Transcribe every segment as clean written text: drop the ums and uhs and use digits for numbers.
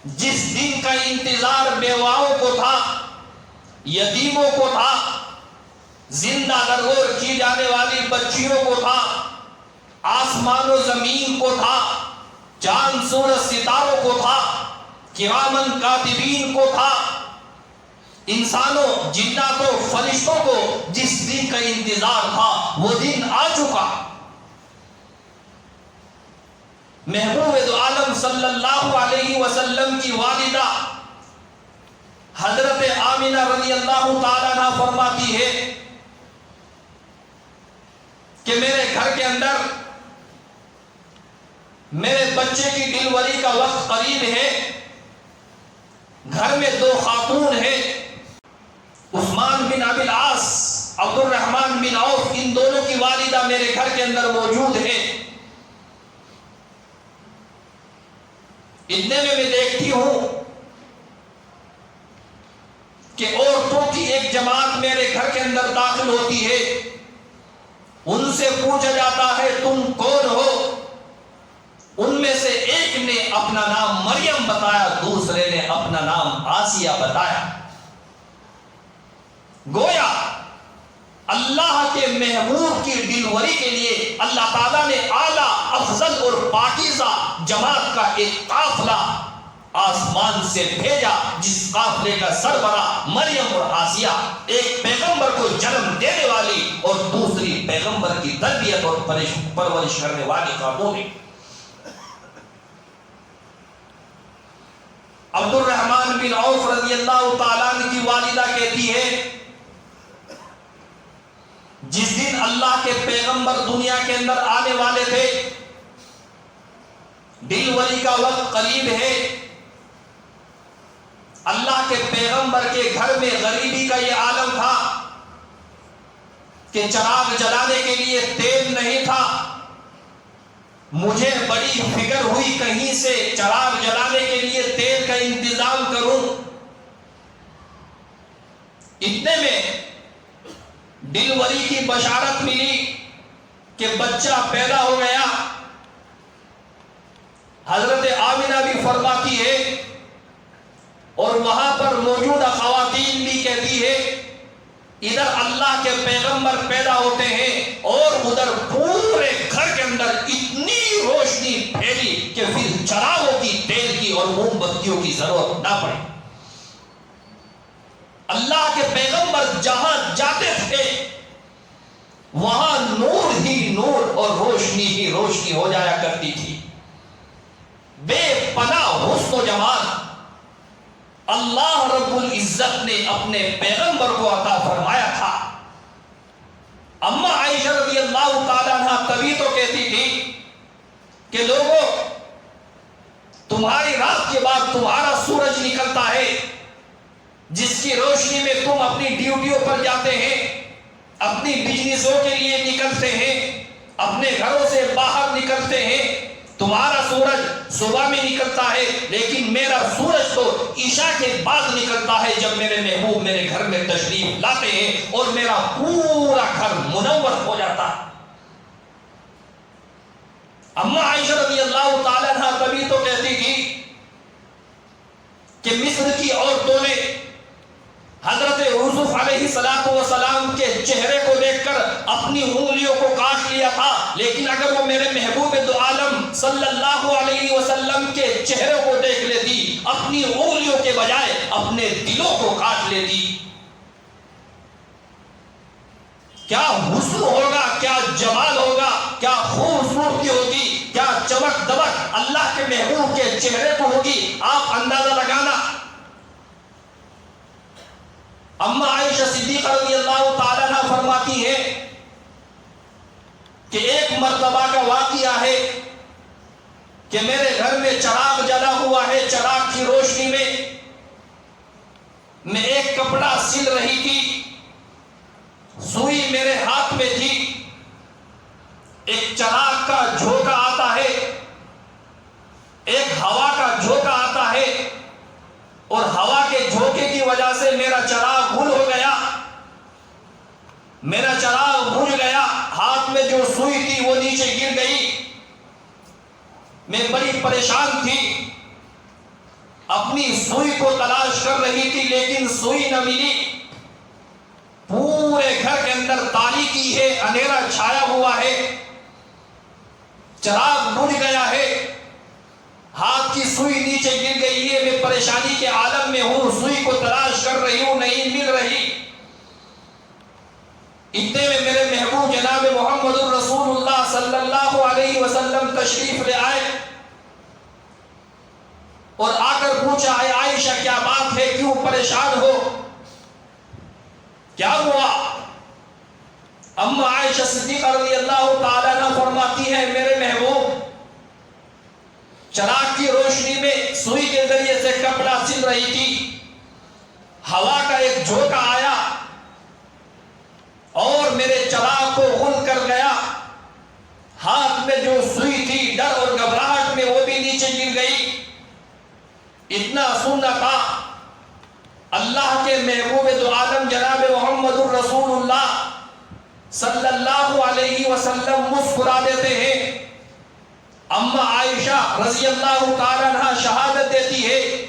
جس دن کا انتظار بیواؤں کو تھا، یتیموں کو تھا، زندہ درگور کی جانے والی بچیوں کو تھا، آسمان و زمین کو تھا، چاند سورج ستاروں کو تھا، کرامن کاتبین کو تھا، انسانوں، جناتوں، فرشتوں کو جس دن کا انتظار تھا وہ دن آ چکا۔ محبوب دو عالم صلی اللہ علیہ وسلم کی والدہ حضرت آمنہ رضی اللہ تعالیٰ عنہ فرماتی ہے کہ میرے گھر کے اندر میرے بچے کی ڈلیوری کا وقت قریب ہے، گھر میں 2 خاتون ہیں، عثمان بن ابی العاص، عبد الرحمن بن عوف، ان دونوں کی والدہ میرے گھر کے اندر موجود ہے۔ اتنے میں دیکھتی ہوں کہ عورتوں کی ایک جماعت میرے گھر کے اندر داخل ہوتی ہے، ان سے پوچھا جاتا ہے تم کون ہو؟ ان میں سے ایک نے اپنا نام مریم بتایا، دوسرے نے اپنا نام آسیہ بتایا۔ گویا اللہ کے محبوب کی ڈلیوری کے لیے اللہ تعالیٰ نے اعلیٰ، افضل اور پاکیزہ جماعت کا ایک قافلہ آسمان سے بھیجا، جس قافلے کا سربراہ مریم اور آسیہ، ایک پیغمبر کو جنم دینے والی اور دوسری پیغمبر کی تربیت اور پرورش کرنے والی خاتون ہے۔ عبد الرحمن بن عوف رضی اللہ تعالیٰ عنہ کی والدہ کہتی ہے جس دن اللہ کے پیغمبر دنیا کے اندر آنے والے تھے، ڈلیوری کا وقت قریب ہے، اللہ کے پیغمبر کے گھر میں غریبی کا یہ عالم تھا کہ چراغ جلانے کے لیے تیل نہیں تھا۔ مجھے بڑی فکر ہوئی کہیں سے چراغ جلانے کے لیے تیل کا انتظام کروں۔ اتنے میں ڈلیوری کی بشارت ملی کہ بچہ پیدا ہو گیا۔ حضرت آمنہ بھی فرماتی ہے اور وہاں پر موجودہ خواتین بھی کہتی ہے ادھر اللہ کے پیغمبر پیدا ہوتے ہیں اور ادھر پورے گھر کے اندر اتنی روشنی پھیلی کہ پھر چراغوں کی، تیل کی اور موم بتیوں کی ضرورت نہ پڑی۔ اللہ کے پیغمبر جہاں جاتے تھے وہاں نور ہی نور اور روشنی ہی روشنی ہو جایا کرتی تھی۔ بے پناہ حسن و جمال اللہ رب العزت نے اپنے پیغمبر کو عطا فرمایا تھا۔ اما عائشہ رضی اللہ تعالیٰ عنہ کبھی تو کہتی تھی کہ لوگوں، تمہاری رات کے بعد تمہارا سورج نکلتا ہے، جس کی روشنی میں تم اپنی ڈیوٹیوں پر جاتے ہیں، اپنی بزنسوں کے لیے نکلتے ہیں، اپنے گھروں سے باہر نکلتے ہیں۔ تمہارا سورج صبح میں نکلتا ہے، لیکن میرا سورج تو عشاء کے بعد نکلتا ہے، جب میرے محبوب میرے گھر میں تشریف لاتے ہیں اور میرا پورا گھر منور ہو جاتا ہے۔ اما عائشہ رضی اللہ تعالیٰ عنہ کبھی تو کہتی تھی کہ مصر کی عورتوں نے حضرت یوسف علیہ السلام کے چہرے کو دیکھ کر اپنی انگلیوں کو کاٹ لیا تھا، لیکن اگر وہ میرے محبوب دو عالم صلی اللہ علیہ وسلم کے چہرے کو دیکھ لیتی، اپنی انگلیوں کے بجائے اپنے دلوں کو کاٹ لیتی۔ کیا حسن ہوگا، کیا جمال ہوگا، کیا خوبصورتی ہوگی، کیا چمک دمک اللہ کے محبوب کے چہرے کو ہوگی، آپ اندازہ لگانا۔ اما عائشہ صدیقہ رضی اللہ تعالیٰ عنہ فرماتی ہے کہ ایک مرتبہ کا واقعہ ہے کہ میرے گھر میں چراغ جلا ہوا ہے، چراغ کی روشنی میں ایک کپڑا سل رہی تھی، سوئی میرے ہاتھ میں تھی، ایک چراغ کا جھونکا آتا ہے، ایک ہوا کا جھونکا آتا ہے، اور ہوا کے جھونکے کی وجہ سے میرا چراغ گل ہو گیا، میرا چراغ بجھ گیا، ہاتھ میں جو سوئی تھی وہ نیچے گر گئی، میں بڑی پریشان تھی۔ اپنی سوئی کو تلاش کر رہی تھی لیکن سوئی نہ ملی. پورے گھر کے اندر تاریکی ہے, اندھیرا چھایا ہوا ہے, چراغ بجھ گیا ہے, ہاتھ کی سوئی نیچے گر گئی ہے, میں پریشانی کے عالم میں ہوں, سوئی کو تلاش کر رہی ہوں, نہیں مل رہی. اتنے میں میرے محبوب جناب محمد الرسول اللہ صلی اللہ علیہ وسلم تشریف لے آئے اور آ کر پوچھا, اے عائشہ کیا بات ہے, کیوں پریشان ہو, کیا ہوا؟ اما عائشہ صدیقہ رضی اللہ تعالی عنہ فرماتی ہے, میرے محبوب چراغ کی روشنی میں سوئی کے ذریعے سے کپڑا سل رہی تھی, ہوا کا ایک جھونکا آیا اور میرے چراغ کو غل کر گیا. ہاتھ میں جو سوئی تھی ڈر اور گھبراہٹ میں وہ بھی نیچے گر گئی. اتنا سننا تھا, اللہ کے محبوب دو عالم جناب محمد الرسول اللہ صلی اللہ علیہ وسلم مسکرا دیتے ہیں. اما عائشہ رضی اللہ تعالی عنہ شہادت دیتی ہے,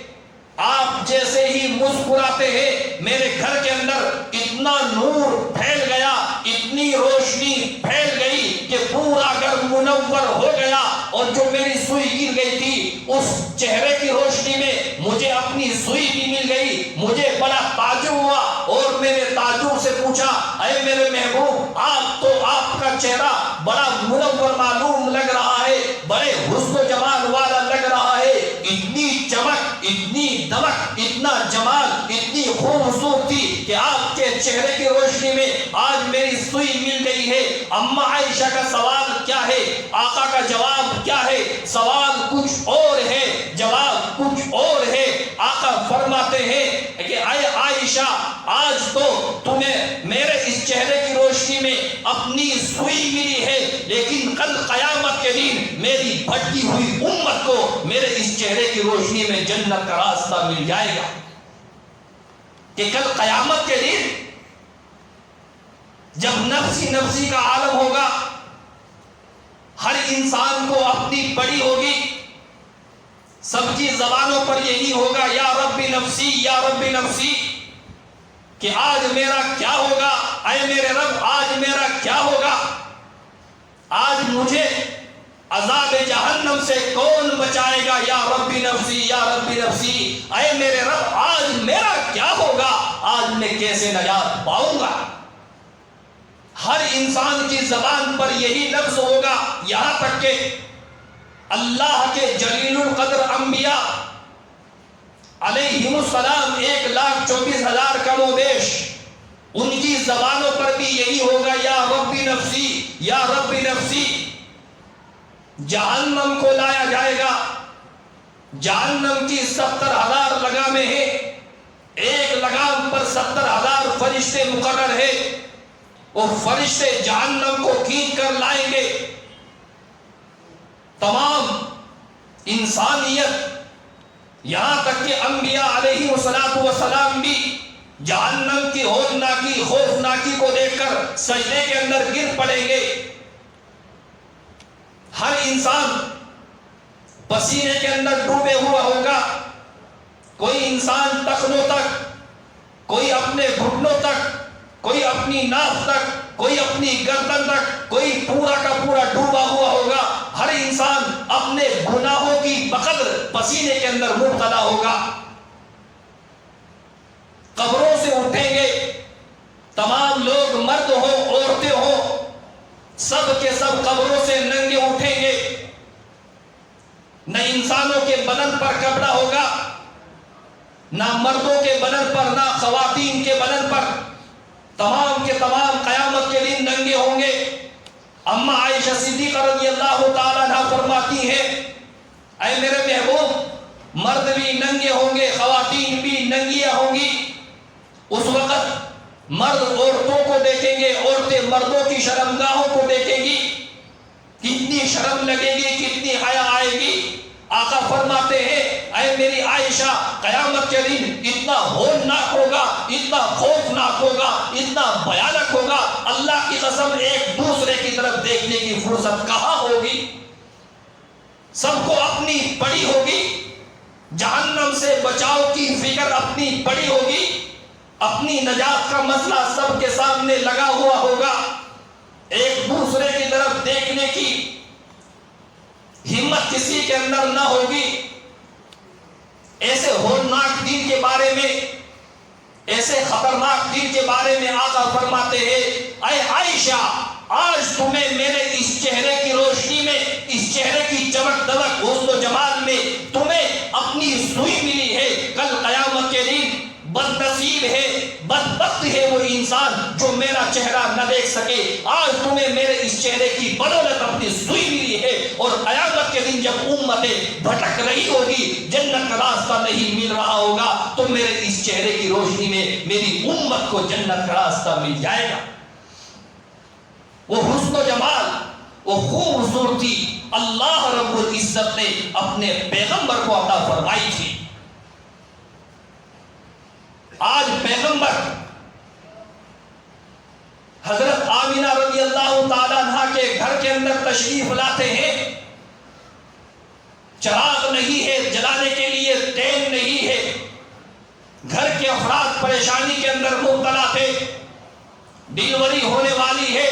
آپ جیسے ہی مسکراتے ہیں میرے گھر کے اندر اتنا نور پھیل گیا, اتنی روشنی پھیل گئی کہ پورا گھر منور ہو گیا. اور جو میری سوئی گر گئی تھی اس چہرے کی روشنی میں مجھے اپنی سوئی بھی مل گئی. مجھے بڑا تعجب ہوا اور میں نے تعجب سے پوچھا, اے میرے محبوب آپ کا چہرہ بڑا منور معلوم لگ رہا ہے, بڑے حسن و جمال والا لگ رہا ہے, اتنی چمک, اتنی دمک, اتنا جمال, اتنی خوبصورتی کہ آپ کے چہرے کی روشنی میں آج میری سوئی مل گئی ہے. اما عائشہ کا سوال کیا ہے, آقا کا جواب کیا ہے؟ سوال کچھ اور ہے, جواب کچھ اور ہے. آقا فرماتے ہیں کہ اے عائشہ, آج تو تمہیں میرے اس چہرے کی روشنی میں اپنی سوئی ملی ہے, لیکن کل قیامت کے دن میری بھٹکی ہوئی امت کو میرے اس چہرے کی روشنی میں جنت کا راستہ مل جائے گا. کہ کل قیامت کے دن جب نفسی نفسی کا عالم ہوگا, ہر انسان کو اپنی پڑی ہوگی, سب کی زبانوں پر یہی ہوگا, یا رب نفسی, یا رب نفسی, کہ آج میرا کیا ہوگا, اے میرے رب آج میرا کیا ہوگا, آج مجھے عذاب جہنم سے کون بچائے گا, یا رب نفسی, یا رب نفسی, اے میرے رب آج میرا کیا ہوگا, آج میں کیسے نجات پاؤں گا. ہر انسان کی زبان پر یہی لفظ ہوگا, یہاں تک کہ اللہ کے جلیل القدر انبیاء علیہم السلام 1,24,000 کم و بیش, ان کی زبانوں پر بھی یہی ہوگا, یا رب نفسی, یا رب نفسی. جہنم کو لایا جائے گا, جہنم کی 70,000 لگامیں ہیں, ایک لگام پر 70,000 فرشتے مقرر ہیں, وہ فرشتے جہنم کو کھینچ کر لائیں گے. تمام انسانیت یہاں تک کہ انبیاء علیہ السلام بھی جہنم کی ہولناکی خوفناکی کو دیکھ کر سجدے کے اندر گر پڑیں گے. ہر انسان پسینے کے اندر ڈوبے ہوا ہوگا, کوئی انسان ٹخنوں تک, کوئی اپنے گھٹنوں تک, کوئی اپنی ناف تک, کوئی اپنی گردن تک, کوئی پورا کا پورا ڈوبا ہوا ہوگا. ہر انسان اپنے گناہوں کی بقدر پسینے کے اندر مبتلا ہوگا. قبروں سے اٹھیں گے, تمام لوگ مرد ہوں عورتیں ہوں, سب کے سب قبروں سے ننگے اٹھیں گے. نہ انسانوں کے بدن پر کپڑا ہوگا, نہ مردوں کے بدن پر, نہ خواتین کے بدن پر, تمام کے تمام قیامت کے دن ننگے ہوں گے. اما عائشہ صدیقہ رضی اللہ تعالیٰ عنہ فرماتی ہیں, اے میرے محبوب مرد بھی ننگے ہوں گے, خواتین بھی ننگیاں ہوں گی. اس وقت مرد عورتوں کو دیکھیں گے, عورتیں مردوں کی شرمگاہوں کو دیکھیں گی, کتنی شرم لگے گی, کتنی حیا آئے گی. آقا فرماتے ہیں اے میری عائشہ قیامت کے دن اتنا ہولناک ہوگا, اتنا خوفناک ہوگا, اتنا بھیانک ہوگا, اللہ کی قسم ایک دوسرے کی طرف دیکھنے کی فرصت کہاں ہوگی. سب کو اپنی پڑی ہوگی, جہنم سے بچاؤ کی فکر اپنی پڑی ہوگی، اپنی نجات کا مسئلہ سب کے سامنے لگا ہوا ہوگا، ایک دوسرے کی طرف دیکھنے کی ہمت کسی کے اندر نہ ہوگی۔ ایسے ہولناک دین کے بارے میں، ایسے خطرناک دین کے بارے میں آقا فرماتے ہیں، اے عائشہ، آج تمہیں میرے اس چہرے کی روشنی میں، اس چہرے کی چمک دمک، حسن و جمال میں تمہیں اپنی سوئی ملی ہے۔ کل قیامت کے دن بد نصیب ہے، بدبخت ہے وہ انسان جو میرا چہرہ نہ دیکھ سکے۔ آج تمہیں میرے اس چہرے کی بدولت اپنی سوئی ملی ہے، اور قیامت کے دن جب امتیں بھٹک رہی ہوگی، جنت کا راستہ نہیں مل رہا ہوگا، تو میرے اس چہرے کی روشنی میں میری امت کو جنت کا راستہ مل جائے گا۔ وہ حسن و جمال، وہ خوبصورتی اللہ رب العزت نے اپنے پیغمبر کو عطا فرمائی تھی۔ آج پیغمبر حضرت آمینہ رضی اللہ تعالیٰ عنہ کے گھر کے اندر تشریف لاتے ہیں، چراغ نہیں ہے جلانے کے لیے، تیل نہیں ہے، گھر کے افراد پریشانی کے اندر مبتلا تھے، ڈیلیوری ہونے والی ہے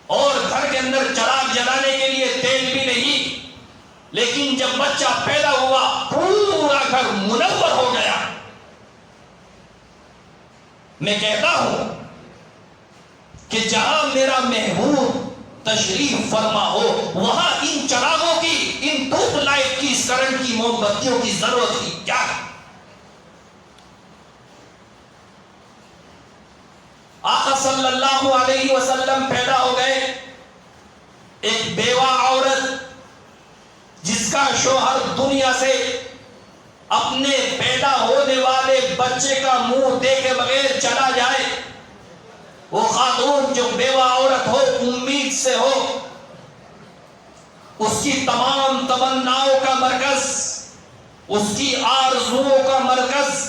اور گھر کے اندر چراغ جلانے کے لیے تیل بھی نہیں، لیکن جب بچہ پیدا ہوا پورا گھر منور ہو گیا۔ میں کہتا ہوں کہ جہاں میرا محبوب تشریف فرما ہو، وہاں ان چراغوں کی، ان ٹیوب لائٹ کی، اس کرنٹ کی، موم بتیوں کی ضرورت ہی کیا ہے؟ آقا صلی اللہ علیہ وسلم پیدا ہو گئے، ایک بیوہ عورت جس کا شوہر دنیا سے اپنے پیدا ہونے والے بچے کا منہ دیکھے بغیر چلا جائے، وہ خاتون جو بیوہ عورت ہو، امید سے ہو، اس کی تمام تمناؤں کا مرکز، اس کی آرزوؤں کا مرکز،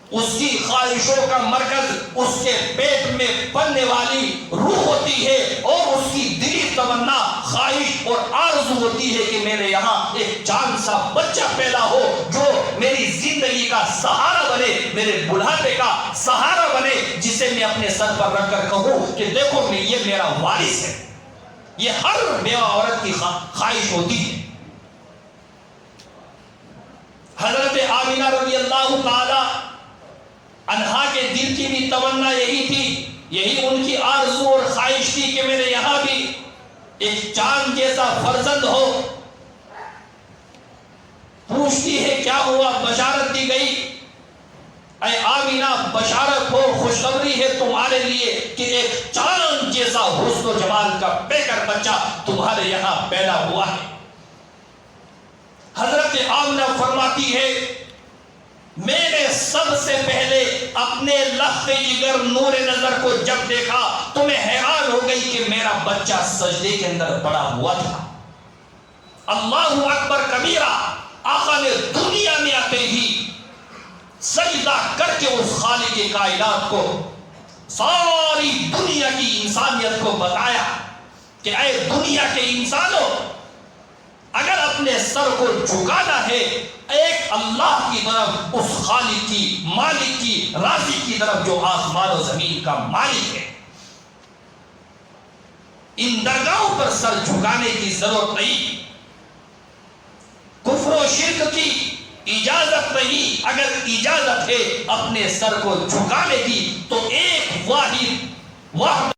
اس کی خواہشوں کا مرکز اس کے پیٹ میں پلنے والی روح ہوتی ہے، اور اس کی دلی تمنا، خواہش اور آرزو ہوتی ہے کہ میرے یہاں ایک جان سا بچہ پیدا ہو جو میری زندگی کا سہارا بنے، میرے بڑھاپے کا سہارا بنے، جسے میں اپنے سر پر رکھ کر کہوں کہ دیکھو یہ میرا وارث ہے۔ یہ ہر بیوہ عورت کی خواہش ہوتی ہے۔ حضرت آمینہ رضی اللہ تعالی عنہا کے دل کی بھی تمنا یہی تھی، یہی ان کی آرزو اور خواہش تھی کہ میرے یہاں بھی ایک چاند جیسا فرزند ہو۔ پوچھتی ہے کیا ہوا؟ بشارت دی گئی، اے آمینہ بشارت ہو، خوشخبری ہے تمہارے لیے کہ ایک چاند جیسا حسن و جمال کا بے کر بچہ تمہارے یہاں پیدا ہوا ہے۔ حضرت آمنہ فرماتی ہے میں نے سب سے پہلے اپنے لخت جگر نور نظر کو جب دیکھا تو میں حیران ہو گئی کہ میرا بچہ سجدے کے اندر پڑا ہوا تھا۔ اللہ اکبر کبیرہ، آقا نے دنیا میں آتے ہی سجدہ کر کے اس خالق کائنات کو، ساری دنیا کی انسانیت کو بتایا کہ اے دنیا کے انسانوں، اگر اپنے سر کو جھکانا ہے ایک اللہ کی طرف، اس خالق کی، مالک کی، رازق کی طرف جو آسمان و زمین کا مالک ہے، ان درگاہوں پر سر جھکانے کی ضرورت نہیں، کفر و شرک کی اجازت نہیں۔ اگر اجازت ہے اپنے سر کو جھکانے کی تو ایک واحد